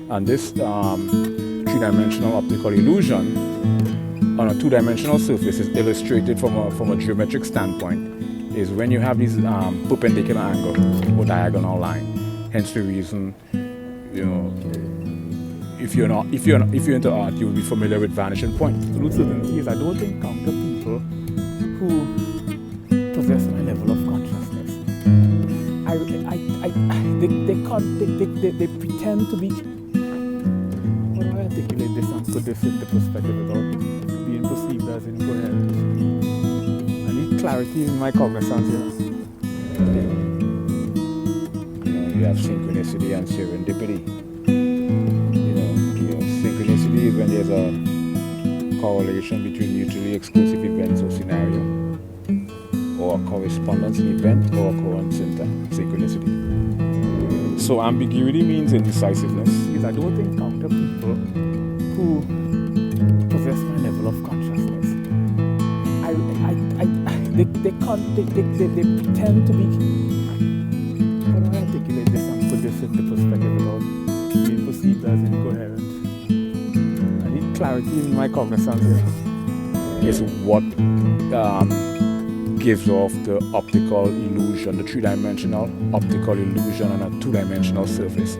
And this three-dimensional optical illusion on a two-dimensional surface is illustrated from a geometric standpoint is when you have these perpendicular angle or diagonal line. Hence the reason, if you're into art, you'll be familiar with vanishing points. Through certain things, I don't encounter people who possess my level of consciousness. They pretend to be. How do I articulate this and put this into perspective without being perceived as incoherent? I need clarity in my cognizance here. You have synchronicity and serendipity. Synchronicity is when there's a correlation between mutually exclusive events or scenario, or a correspondence in event or occurrence in synchronicity. So ambiguity means indecisiveness. Because I don't encounter people who possess my level of consciousness. They pretend to be. How do I articulate this and put this into perspective without being perceived as incoherent? I need clarity in my cognizance here. Is what gives off the optical illusion, the three-dimensional optical illusion on a two-dimensional surface.